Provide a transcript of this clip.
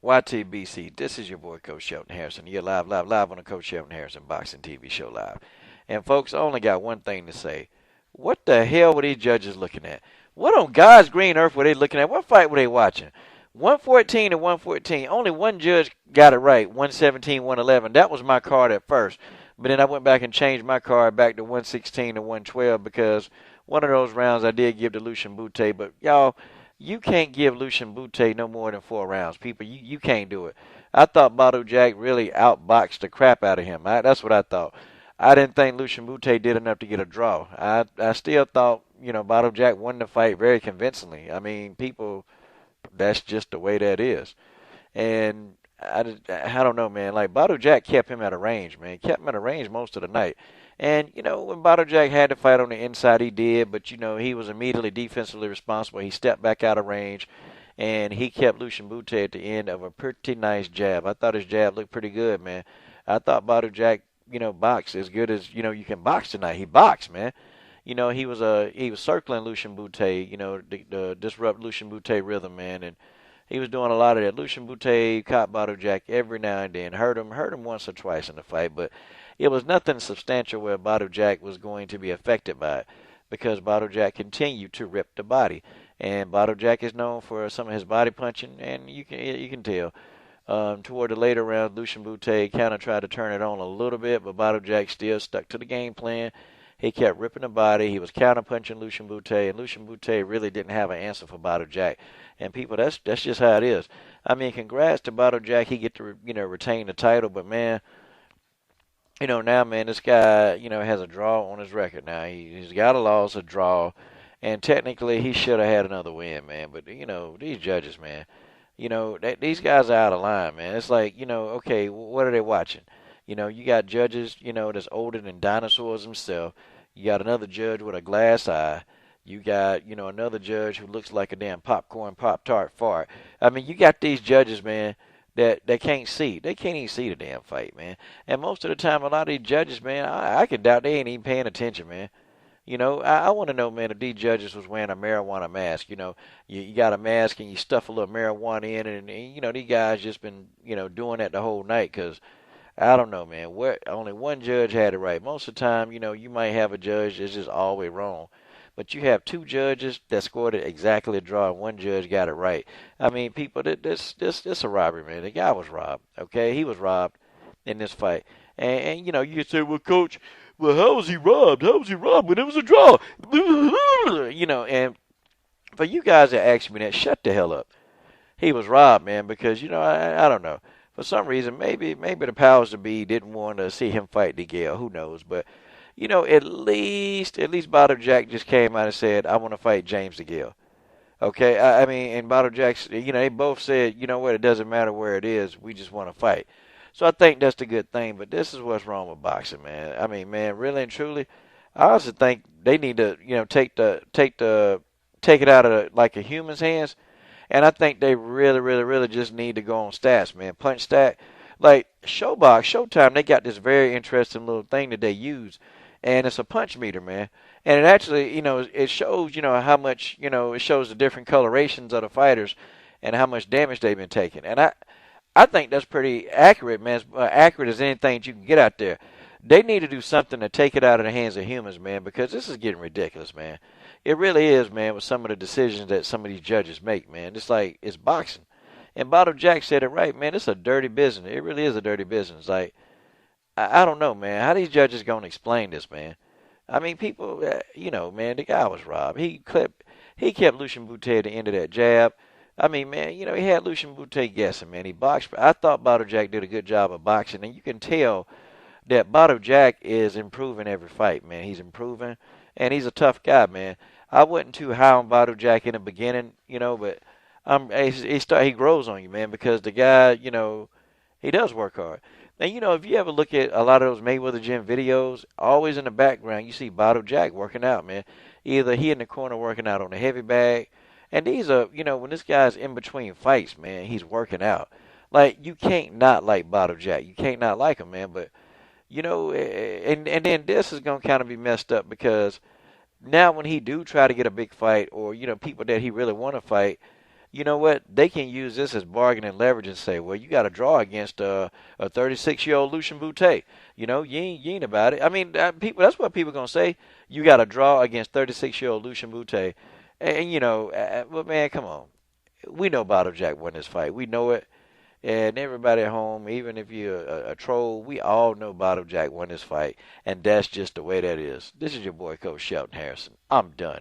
YTBC, this is your boy Coach Shelton Harrison. You're live on the Coach Shelton Harrison Boxing TV show live. And folks, I only got one thing to say. What the hell were these judges looking at? What on God's green earth were they looking at? What fight were they watching? 114 to 114. Only one judge got it right. 117, 111. That was my card at first. But then I went back and changed my card back to 116 to 112 because one of those rounds I did give to Lucian Bute. But y'all, you can't give Lucian Bute no more than 4 rounds. People, you can't do it. I thought Badou Jack really outboxed the crap out of him. That's what I thought. I didn't think Lucian Bute did enough to get a draw. I still thought, Badou Jack won the fight very convincingly. I mean, people, that's just the way that is. And I don't know, man. Like, Badou Jack kept him at a range, man. Kept him at a range most of the night. And, when Badou Jack had to fight on the inside, he did. But, he was immediately defensively responsible. He stepped back out of range. And he kept Lucian Bute at the end of a pretty nice jab. I thought his jab looked pretty good, man. I thought Badou Jack, boxed as good as, you can box tonight. He boxed, man. He was circling Lucian Bute, to disrupt Lucian Bute rhythm, man. And he was doing a lot of that. Lucian Bute caught Badou Jack every now and then. Hurt him once or twice in the fight, but it was nothing substantial where Badou Jack was going to be affected by it because Badou Jack continued to rip the body. And Badou Jack is known for some of his body punching, and you can tell. Toward the later rounds, Lucian Bute kind of tried to turn it on a little bit, but Badou Jack still stuck to the game plan. He kept ripping the body. He was counterpunching Lucian Bute, and Lucian Bute really didn't have an answer for Badou Jack. And people, that's just how it is. I mean, congrats to Badou Jack. He get to retain the title, but man, now, man, this guy has a draw on his record. Now he's got a loss, a draw, and technically he should have had another win, man. But these judges, man, these guys are out of line, man. It's like okay, what are they watching? You got judges, that's older than dinosaurs themselves. You got another judge with a glass eye. You got, another judge who looks like a damn popcorn Pop-Tart fart. I mean, you got these judges, man, that can't see. They can't even see the damn fight, man. And most of the time, a lot of these judges, man, I can doubt they ain't even paying attention, man. I want to know, man, if these judges was wearing a marijuana mask. You got a mask and you stuff a little marijuana in it, and these guys just been, doing that the whole night because I don't know, man. Only one judge had it right. Most of the time, you might have a judge that's just always wrong. But you have two judges that scored it exactly a draw, and one judge got it right. I mean, people, this a robbery, man. The guy was robbed, okay? He was robbed in this fight. And you say, well, Coach, well, how was he robbed? How was he robbed when it was a draw? And for you guys that asked me that, shut the hell up. He was robbed, man, because, I don't know. For some reason, maybe the powers to be didn't want to see him fight DeGale. Who knows? But at least Badou Jack just came out and said, I want to fight James DeGale. Okay, I mean, and Badou Jack, they both said, what, it doesn't matter where it is, we just want to fight. So I think that's the good thing. But this is what's wrong with boxing, man. I mean, man, really and truly, I also think they need to, take it out of like a human's hands. And I think they really, really, really just need to go on stats, man. Punch stat. Like Showtime, they got this very interesting little thing that they use, and it's a punch meter, man. And it actually, it shows, how much, it shows the different colorations of the fighters and how much damage they've been taking. And I think that's pretty accurate, man. As accurate as anything that you can get out there. They need to do something to take it out of the hands of humans, man, because this is getting ridiculous, man. It really is, man, with some of the decisions that some of these judges make, man. It's like, it's boxing. And Badou Jack said it right, man. It's a dirty business. It really is a dirty business. Like, I don't know, man. How these judges going to explain this, man? I mean, people, man, the guy was robbed. He kept Lucian Bute at the end of that jab. I mean, man, he had Lucian Bute guessing, man. He boxed. I thought Badou Jack did a good job of boxing, and you can tell that Badou Jack is improving every fight, man. He's improving, and he's a tough guy, man. I wasn't too high on Badou Jack in the beginning, but he grows on you, man, because the guy, he does work hard. And, if you ever look at a lot of those Mayweather Gym videos, always in the background, you see Badou Jack working out, man. Either he in the corner working out on the heavy bag, and these are, when this guy's in between fights, man, he's working out. Like, you can't not like Badou Jack. You can't not like him, man, but, and then this is going to kind of be messed up because now when he do try to get a big fight or, people that he really want to fight, you know what? They can use this as bargaining leverage and say, well, you got to draw against a 36-year-old Lucian Bute. You ain't about it. I mean, people. That's what people gonna say. You got to draw against 36-year-old Lucian Bute, and but man, come on. We know Badou Jack won this fight. We know it. And everybody at home, even if you're a troll, we all know Badou Jack won this fight. And that's just the way that is. This is your boy, Coach Shelton Harrison. I'm done.